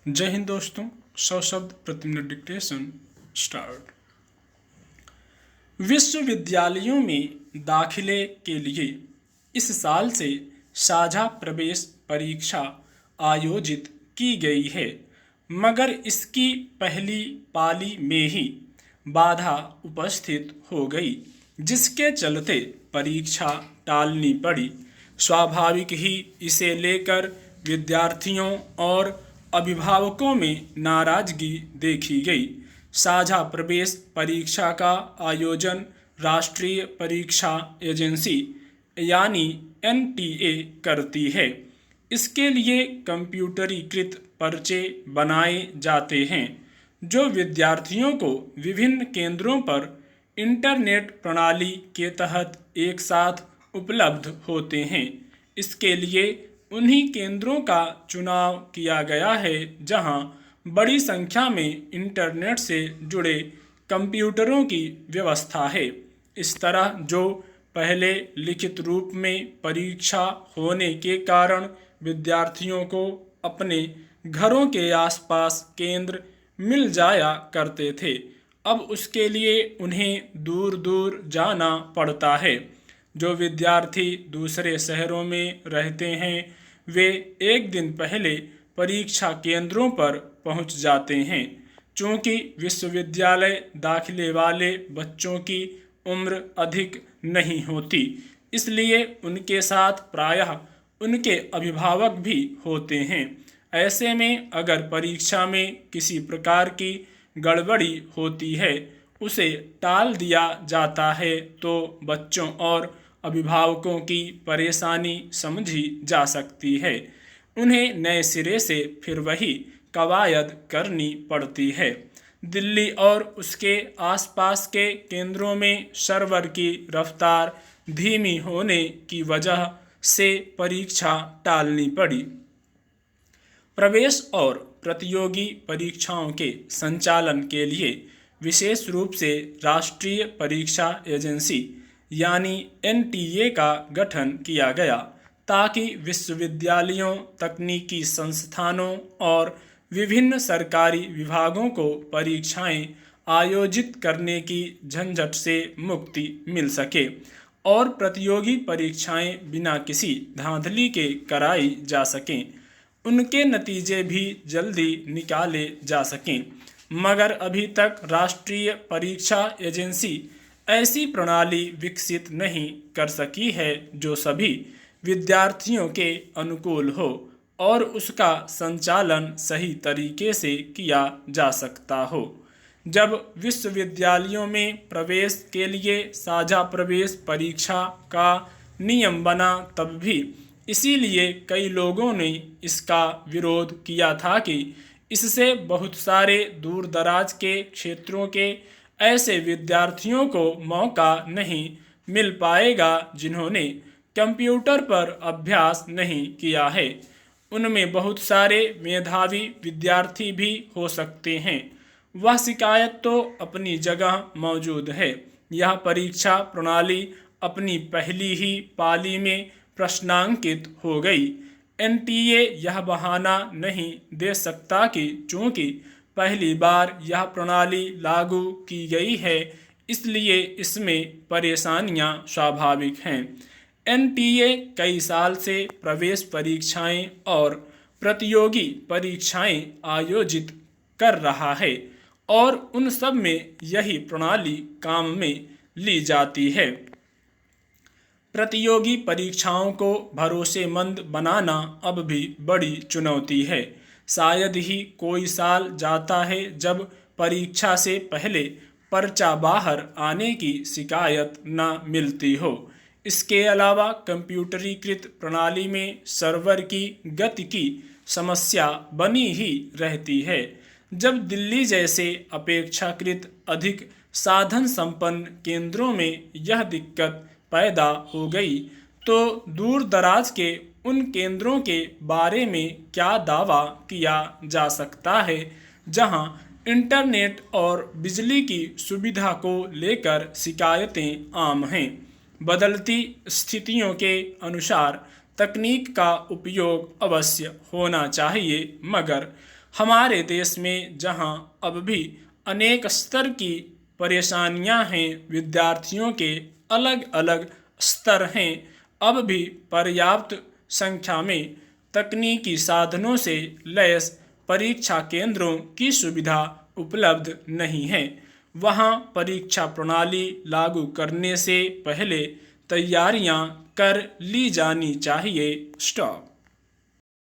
जय हिंद दोस्तों। 100 शब्द प्रति मिनट डिक्टेशन स्टार्ट। विश्वविद्यालयों में दाखिले के लिए इस साल से साझा प्रवेश परीक्षा आयोजित की गई है, मगर इसकी पहली पाली में ही बाधा उपस्थित हो गई, जिसके चलते परीक्षा टालनी पड़ी। स्वाभाविक ही इसे लेकर विद्यार्थियों और अभिभावकों में नाराजगी देखी गई। साझा प्रवेश परीक्षा का आयोजन राष्ट्रीय परीक्षा एजेंसी यानी एनटीए करती है। इसके लिए कंप्यूटरीकृत पर्चे बनाए जाते हैं, जो विद्यार्थियों को विभिन्न केंद्रों पर इंटरनेट प्रणाली के तहत एक साथ उपलब्ध होते हैं। इसके लिए उन्हीं केंद्रों का चुनाव किया गया है जहां बड़ी संख्या में इंटरनेट से जुड़े कंप्यूटरों की व्यवस्था है। इस तरह जो पहले लिखित रूप में परीक्षा होने के कारण विद्यार्थियों को अपने घरों के आसपास केंद्र मिल जाया करते थे, अब उसके लिए उन्हें दूर दूर जाना पड़ता है। जो विद्यार्थी दूसरे शहरों में रहते हैं वे एक दिन पहले परीक्षा केंद्रों पर पहुंच जाते हैं। चूंकि विश्वविद्यालय दाखिले वाले बच्चों की उम्र अधिक नहीं होती, इसलिए उनके साथ प्रायः उनके अभिभावक भी होते हैं। ऐसे में अगर परीक्षा में किसी प्रकार की गड़बड़ी होती है, उसे टाल दिया जाता है, तो बच्चों और अभिभावकों की परेशानी समझी जा सकती है। उन्हें नए सिरे से फिर वही कवायद करनी पड़ती है। दिल्ली और उसके आसपास के केंद्रों में सर्वर की रफ्तार धीमी होने की वजह से परीक्षा टालनी पड़ी। प्रवेश और प्रतियोगी परीक्षाओं के संचालन के लिए विशेष रूप से राष्ट्रीय परीक्षा एजेंसी यानी एनटीए का गठन किया गया, ताकि विश्वविद्यालयों, तकनीकी संस्थानों और विभिन्न सरकारी विभागों को परीक्षाएं आयोजित करने की झंझट से मुक्ति मिल सके और प्रतियोगी परीक्षाएं बिना किसी धांधली के कराई जा सकें, उनके नतीजे भी जल्दी निकाले जा सकें। मगर अभी तक राष्ट्रीय परीक्षा एजेंसी ऐसी प्रणाली विकसित नहीं कर सकी है जो सभी विद्यार्थियों के अनुकूल हो और उसका संचालन सही तरीके से किया जा सकता हो। जब विश्वविद्यालयों में प्रवेश के लिए साझा प्रवेश परीक्षा का नियम बना, तब भी इसीलिए कई लोगों ने इसका विरोध किया था कि इससे बहुत सारे दूर दराज के क्षेत्रों के ऐसे विद्यार्थियों को मौका नहीं मिल पाएगा जिन्होंने कंप्यूटर पर अभ्यास नहीं किया है। उनमें बहुत सारे मेधावी विद्यार्थी भी हो सकते हैं। वह शिकायत तो अपनी जगह मौजूद है। यह परीक्षा प्रणाली अपनी पहली ही पाली में प्रश्नांकित हो गई। एनटीए यह बहाना नहीं दे सकता कि चूंकि पहली बार यह प्रणाली लागू की गई है, इसलिए इसमें परेशानियां स्वाभाविक हैं। एनटीए कई साल से प्रवेश परीक्षाएं और प्रतियोगी परीक्षाएं आयोजित कर रहा है और उन सब में यही प्रणाली काम में ली जाती है। प्रतियोगी परीक्षाओं को भरोसेमंद बनाना अब भी बड़ी चुनौती है। शायद ही कोई साल जाता है जब परीक्षा से पहले पर्चा बाहर आने की शिकायत न मिलती हो। इसके अलावा कंप्यूटरीकृत प्रणाली में सर्वर की गति की समस्या बनी ही रहती है। जब दिल्ली जैसे अपेक्षाकृत अधिक साधन संपन्न केंद्रों में यह दिक्कत पैदा हो गई, तो दूर दराज के उन केंद्रों के बारे में क्या दावा किया जा सकता है जहां इंटरनेट और बिजली की सुविधा को लेकर शिकायतें आम हैं। बदलती स्थितियों के अनुसार तकनीक का उपयोग अवश्य होना चाहिए, मगर हमारे देश में जहां अब भी अनेक स्तर की परेशानियां हैं, विद्यार्थियों के अलग अलग स्तर हैं, अब भी पर्याप्त संख्या में तकनीकी साधनों से लैस परीक्षा केंद्रों की सुविधा उपलब्ध नहीं है। वहां परीक्षा प्रणाली लागू करने से पहले तैयारियां कर ली जानी चाहिए। स्टॉप।